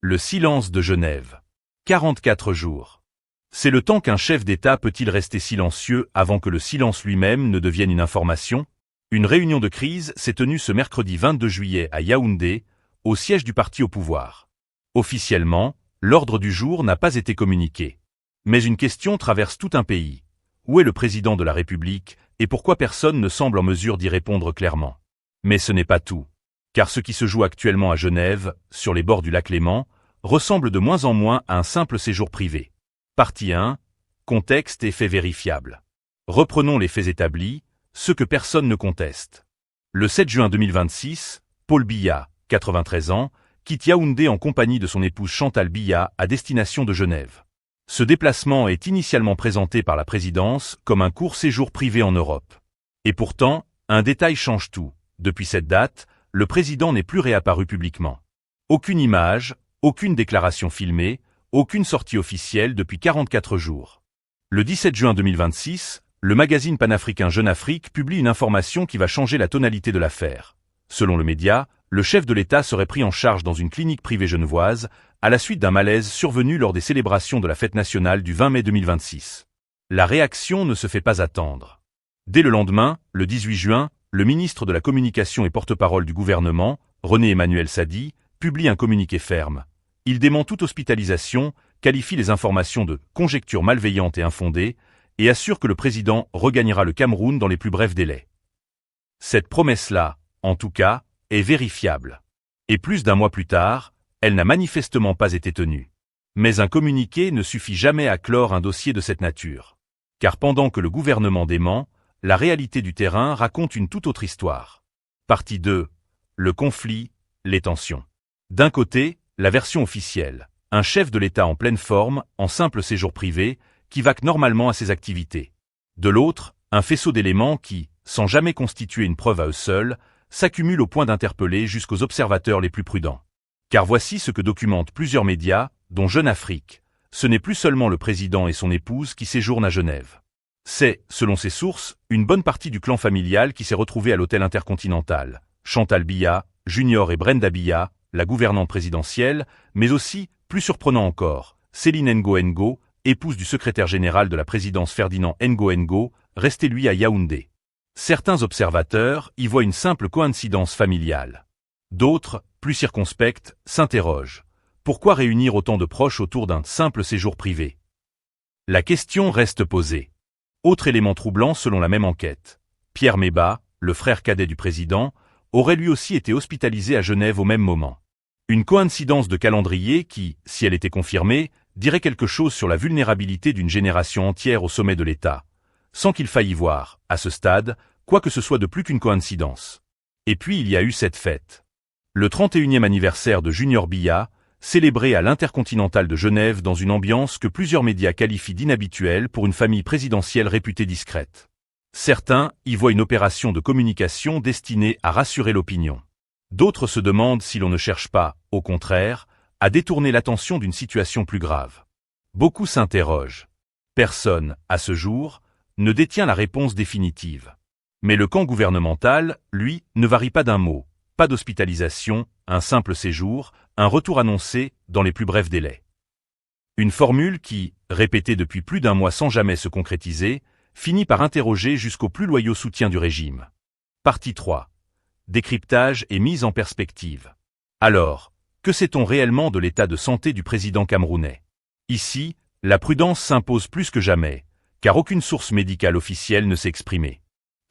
Le silence de Genève. 44 jours. C'est le temps qu'un chef d'État peut-il rester silencieux avant que le silence lui-même ne devienne une information? Une réunion de crise s'est tenue ce mercredi 22 juillet à Yaoundé, au siège du parti au pouvoir. Officiellement, l'ordre du jour n'a pas été communiqué. Mais une question traverse tout un pays. Où est le président de la République et pourquoi personne ne semble en mesure d'y répondre clairement? Mais ce n'est pas tout. Car ce qui se joue actuellement à Genève, sur les bords du lac Léman, ressemble de moins en moins à un simple séjour privé. Partie 1. Contexte et faits vérifiables. Reprenons les faits établis, ceux que personne ne conteste. Le 7 juin 2026, Paul Biya, 93 ans, quitte Yaoundé en compagnie de son épouse Chantal Biya à destination de Genève. Ce déplacement est initialement présenté par la présidence comme un court séjour privé en Europe. Et pourtant, un détail change tout. Depuis cette date, le président n'est plus réapparu publiquement. Aucune image, aucune déclaration filmée, aucune sortie officielle depuis 44 jours. Le 17 juin 2026, le magazine panafricain Jeune Afrique publie une information qui va changer la tonalité de l'affaire. Selon le média, le chef de l'État serait pris en charge dans une clinique privée genevoise, à la suite d'un malaise survenu lors des célébrations de la fête nationale du 20 mai 2026. La réaction ne se fait pas attendre. Dès le lendemain, le 18 juin, le ministre de la Communication et porte-parole du gouvernement, René-Emmanuel Sadi, publie un communiqué ferme. Il dément toute hospitalisation, qualifie les informations de « conjectures malveillantes et infondées » et assure que le président regagnera le Cameroun dans les plus brefs délais. Cette promesse-là, en tout cas, est vérifiable. Et plus d'un mois plus tard, elle n'a manifestement pas été tenue. Mais un communiqué ne suffit jamais à clore un dossier de cette nature. Car pendant que le gouvernement dément, la réalité du terrain raconte une toute autre histoire. Partie 2. Le conflit, les tensions. D'un côté, la version officielle, un chef de l'État en pleine forme, en simple séjour privé, qui vaque normalement à ses activités. De l'autre, un faisceau d'éléments qui, sans jamais constituer une preuve à eux seuls, s'accumulent au point d'interpeller jusqu'aux observateurs les plus prudents. Car voici ce que documentent plusieurs médias, dont Jeune Afrique. Ce n'est plus seulement le président et son épouse qui séjournent à Genève. C'est, selon ces sources, une bonne partie du clan familial qui s'est retrouvé à l'hôtel Intercontinental. Chantal Biya, Junior et Brenda Biya, la gouvernante présidentielle, mais aussi, plus surprenant encore, Céline Ngo, épouse du secrétaire général de la présidence Ferdinand Ngo, resté lui à Yaoundé. Certains observateurs y voient une simple coïncidence familiale. D'autres, plus circonspects, s'interrogent. Pourquoi réunir autant de proches autour d'un simple séjour privé? La question reste posée. Autre élément troublant selon la même enquête. Pierre Meba, le frère cadet du président, aurait lui aussi été hospitalisé à Genève au même moment. Une coïncidence de calendrier qui, si elle était confirmée, dirait quelque chose sur la vulnérabilité d'une génération entière au sommet de l'État, sans qu'il faille y voir, à ce stade, quoi que ce soit de plus qu'une coïncidence. Et puis il y a eu cette fête. Le 31e anniversaire de Junior Biya, célébré à l'Intercontinental de Genève dans une ambiance que plusieurs médias qualifient d'inhabituelle pour une famille présidentielle réputée discrète. Certains y voient une opération de communication destinée à rassurer l'opinion. D'autres se demandent si l'on ne cherche pas, au contraire, à détourner l'attention d'une situation plus grave. Beaucoup s'interrogent. Personne, à ce jour, ne détient la réponse définitive. Mais le camp gouvernemental, lui, ne varie pas d'un mot. Pas d'hospitalisation, un simple séjour, un retour annoncé dans les plus brefs délais. Une formule qui, répétée depuis plus d'un mois sans jamais se concrétiser, finit par interroger jusqu'au plus loyaux soutien du régime. Partie 3. Décryptage et mise en perspective. Alors, que sait-on réellement de l'état de santé du président camerounais? Ici, la prudence s'impose plus que jamais, car aucune source médicale officielle ne s'est exprimée.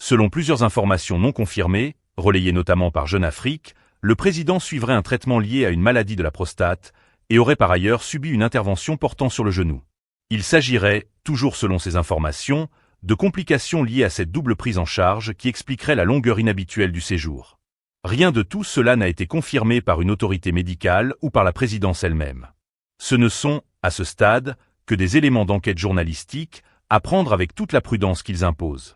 Selon plusieurs informations non confirmées, relayées notamment par Jeune Afrique, le président suivrait un traitement lié à une maladie de la prostate et aurait par ailleurs subi une intervention portant sur le genou. Il s'agirait, toujours selon ces informations, de complications liées à cette double prise en charge qui expliquerait la longueur inhabituelle du séjour. Rien de tout cela n'a été confirmé par une autorité médicale ou par la présidence elle-même. Ce ne sont, à ce stade, que des éléments d'enquête journalistique à prendre avec toute la prudence qu'ils imposent.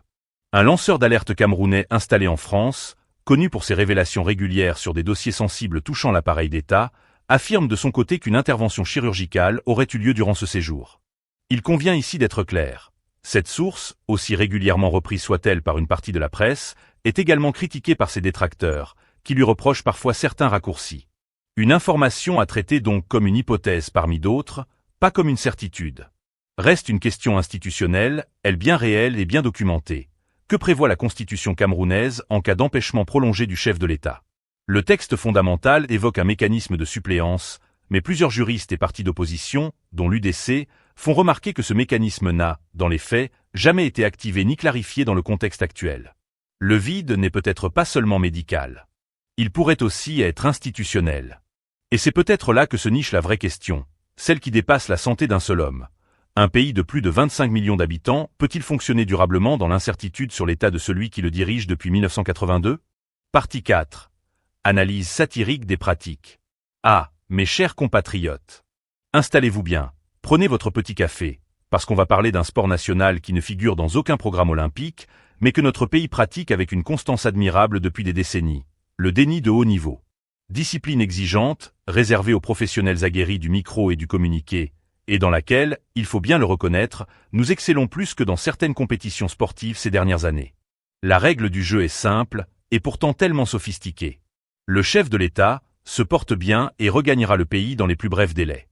Un lanceur d'alerte camerounais installé en France, connu pour ses révélations régulières sur des dossiers sensibles touchant l'appareil d'État, affirme de son côté qu'une intervention chirurgicale aurait eu lieu durant ce séjour. Il convient ici d'être clair. Cette source, aussi régulièrement reprise soit-elle par une partie de la presse, est également critiquée par ses détracteurs, qui lui reprochent parfois certains raccourcis. Une information à traiter donc comme une hypothèse parmi d'autres, pas comme une certitude. Reste une question institutionnelle, elle bien réelle et bien documentée. Que prévoit la Constitution camerounaise en cas d'empêchement prolongé du chef de l'État? Le texte fondamental évoque un mécanisme de suppléance, mais plusieurs juristes et partis d'opposition, dont l'UDC, font remarquer que ce mécanisme n'a, dans les faits, jamais été activé ni clarifié dans le contexte actuel. Le vide n'est peut-être pas seulement médical. Il pourrait aussi être institutionnel. Et c'est peut-être là que se niche la vraie question, celle qui dépasse la santé d'un seul homme. Un pays de plus de 25 millions d'habitants peut-il fonctionner durablement dans l'incertitude sur l'état de celui qui le dirige depuis 1982? Partie 4. Analyse satirique des pratiques. Ah, mes chers compatriotes. Installez-vous bien, prenez votre petit café, parce qu'on va parler d'un sport national qui ne figure dans aucun programme olympique, mais que notre pays pratique avec une constance admirable depuis des décennies, le déni de haut niveau. Discipline exigeante, réservée aux professionnels aguerris du micro et du communiqué, et dans laquelle, il faut bien le reconnaître, nous excellons plus que dans certaines compétitions sportives ces dernières années. La règle du jeu est simple, et pourtant tellement sophistiquée. Le chef de l'État se porte bien et regagnera le pays dans les plus brefs délais.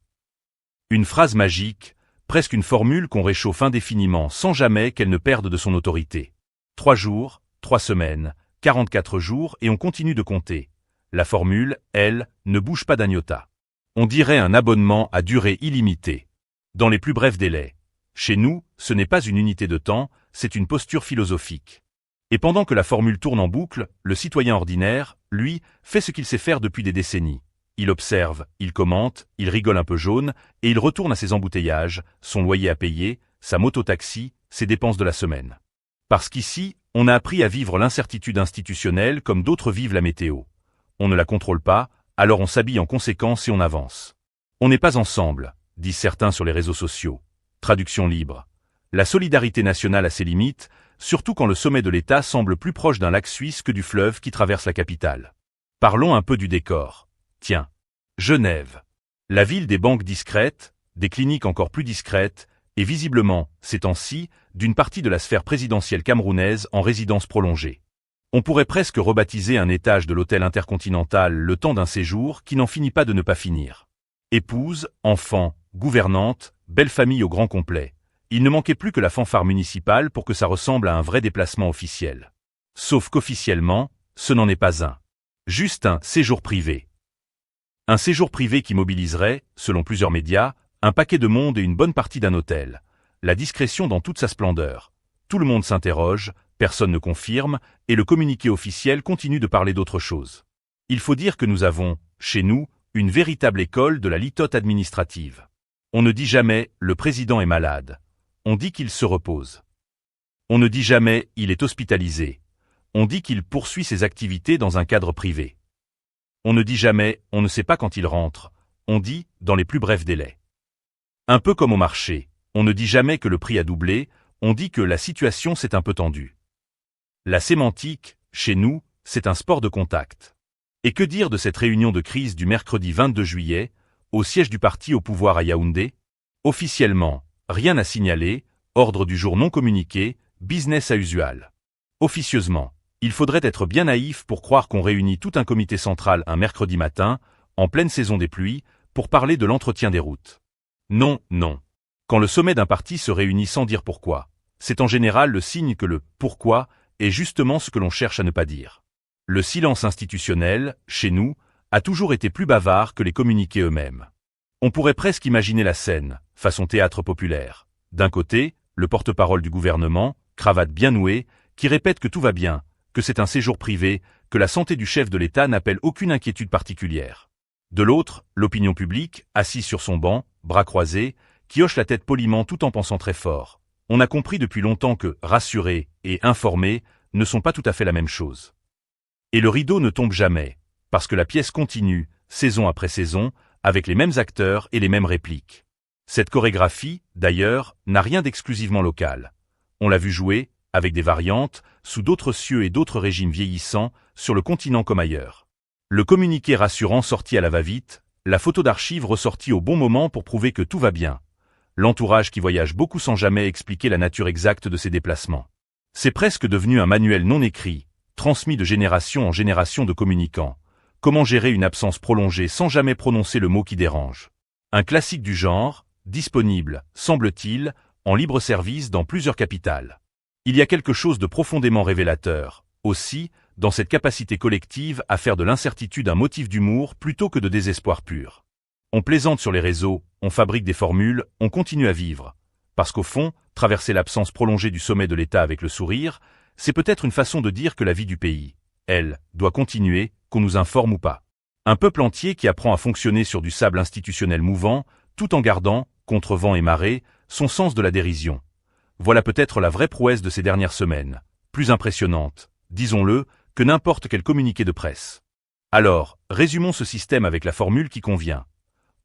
Une phrase magique, presque une formule qu'on réchauffe indéfiniment sans jamais qu'elle ne perde de son autorité. 3 jours, 3 semaines, 44 jours et on continue de compter. La formule, elle, ne bouge pas d'un iota. On dirait un abonnement à durée illimitée. Dans les plus brefs délais. Chez nous, ce n'est pas une unité de temps, c'est une posture philosophique. Et pendant que la formule tourne en boucle, le citoyen ordinaire, lui, fait ce qu'il sait faire depuis des décennies. Il observe, il commente, il rigole un peu jaune, et il retourne à ses embouteillages, son loyer à payer, sa moto-taxi, ses dépenses de la semaine. Parce qu'ici, on a appris à vivre l'incertitude institutionnelle comme d'autres vivent la météo. On ne la contrôle pas, alors on s'habille en conséquence et on avance. On n'est pas ensemble, disent certains sur les réseaux sociaux. Traduction libre. La solidarité nationale a ses limites, surtout quand le sommet de l'État semble plus proche d'un lac suisse que du fleuve qui traverse la capitale. Parlons un peu du décor. Tiens, Genève. La ville des banques discrètes, des cliniques encore plus discrètes, et visiblement, ces temps-ci, d'une partie de la sphère présidentielle camerounaise en résidence prolongée. On pourrait presque rebaptiser un étage de l'hôtel intercontinental le temps d'un séjour qui n'en finit pas de ne pas finir. Épouse, enfants, gouvernante, belle famille au grand complet. Il ne manquait plus que la fanfare municipale pour que ça ressemble à un vrai déplacement officiel. Sauf qu'officiellement, ce n'en est pas un. Juste un séjour privé. Un séjour privé qui mobiliserait, selon plusieurs médias, un paquet de monde et une bonne partie d'un hôtel. La discrétion dans toute sa splendeur. Tout le monde s'interroge, personne ne confirme, et le communiqué officiel continue de parler d'autre chose. Il faut dire que nous avons, chez nous, une véritable école de la litote administrative. On ne dit jamais « le président est malade ». On dit qu'il se repose. On ne dit jamais « il est hospitalisé ». On dit qu'il poursuit ses activités dans un cadre privé. On ne dit jamais « on ne sait pas quand il rentre ». On dit « dans les plus brefs délais ». Un peu comme au marché, on ne dit jamais que le prix a doublé, on dit que la situation s'est un peu tendue. La sémantique, chez nous, c'est un sport de contact. Et que dire de cette réunion de crise du mercredi 22 juillet, au siège du parti au pouvoir à Yaoundé? Officiellement, rien à signaler, ordre du jour non communiqué, business as usual. Officieusement, il faudrait être bien naïf pour croire qu'on réunit tout un comité central un mercredi matin, en pleine saison des pluies, pour parler de l'entretien des routes. Non, non. Quand le sommet d'un parti se réunit sans dire pourquoi, c'est en général le signe que le « pourquoi » est justement ce que l'on cherche à ne pas dire. Le silence institutionnel, chez nous, a toujours été plus bavard que les communiqués eux-mêmes. On pourrait presque imaginer la scène, façon théâtre populaire. D'un côté, le porte-parole du gouvernement, cravate bien nouée, qui répète que tout va bien, que c'est un séjour privé, que la santé du chef de l'État n'appelle aucune inquiétude particulière. De l'autre, l'opinion publique, assise sur son banc, bras croisés, qui hoche la tête poliment tout en pensant très fort. On a compris depuis longtemps que « rassurer » et « informer » ne sont pas tout à fait la même chose. Et le rideau ne tombe jamais, parce que la pièce continue, saison après saison, avec les mêmes acteurs et les mêmes répliques. Cette chorégraphie, d'ailleurs, n'a rien d'exclusivement local. On l'a vu jouer, avec des variantes, sous d'autres cieux et d'autres régimes vieillissants, sur le continent comme ailleurs. Le communiqué rassurant sorti à la va-vite, la photo d'archive ressortie au bon moment pour prouver que tout va bien. L'entourage qui voyage beaucoup sans jamais expliquer la nature exacte de ses déplacements. C'est presque devenu un manuel non écrit, transmis de génération en génération de communicants, comment gérer une absence prolongée sans jamais prononcer le mot qui dérange. Un classique du genre, disponible, semble-t-il, en libre service dans plusieurs capitales. Il y a quelque chose de profondément révélateur, aussi, dans cette capacité collective à faire de l'incertitude un motif d'humour plutôt que de désespoir pur. On plaisante sur les réseaux, on fabrique des formules, on continue à vivre. Parce qu'au fond, traverser l'absence prolongée du sommet de l'État avec le sourire, c'est peut-être une façon de dire que la vie du pays, elle, doit continuer, qu'on nous informe ou pas. Un peuple entier qui apprend à fonctionner sur du sable institutionnel mouvant, tout en gardant, contre vent et marée, son sens de la dérision. Voilà peut-être la vraie prouesse de ces dernières semaines, plus impressionnante, disons-le, que n'importe quel communiqué de presse. Alors, résumons ce système avec la formule qui convient.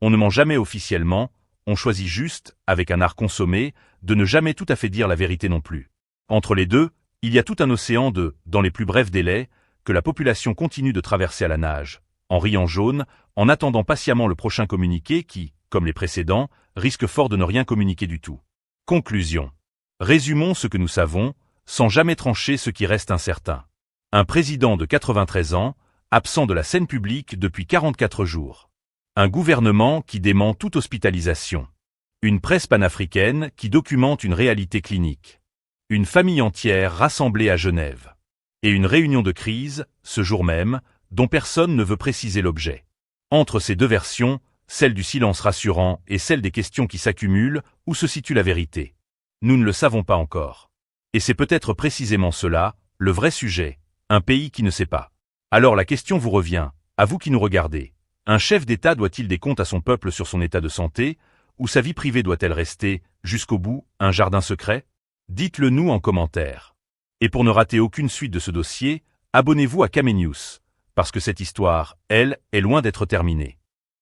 On ne ment jamais officiellement, on choisit juste, avec un art consommé, de ne jamais tout à fait dire la vérité non plus. Entre les deux, il y a tout un océan de, dans les plus brefs délais, que la population continue de traverser à la nage, en riant jaune, en attendant patiemment le prochain communiqué qui, comme les précédents, risque fort de ne rien communiquer du tout. Conclusion. Résumons ce que nous savons, sans jamais trancher ce qui reste incertain. Un président de 93 ans, absent de la scène publique depuis 44 jours. Un gouvernement qui dément toute hospitalisation. Une presse panafricaine qui documente une réalité clinique. Une famille entière rassemblée à Genève. Et une réunion de crise, ce jour même, dont personne ne veut préciser l'objet. Entre ces deux versions, celle du silence rassurant et celle des questions qui s'accumulent, où se situe la vérité? Nous ne le savons pas encore. Et c'est peut-être précisément cela, le vrai sujet, un pays qui ne sait pas. Alors la question vous revient, à vous qui nous regardez. Un chef d'État doit-il des comptes à son peuple sur son état de santé, ou sa vie privée doit-elle rester, jusqu'au bout, un jardin secret? Dites-le nous en commentaire. Et pour ne rater aucune suite de ce dossier, abonnez-vous à Kame News, parce que cette histoire, elle, est loin d'être terminée.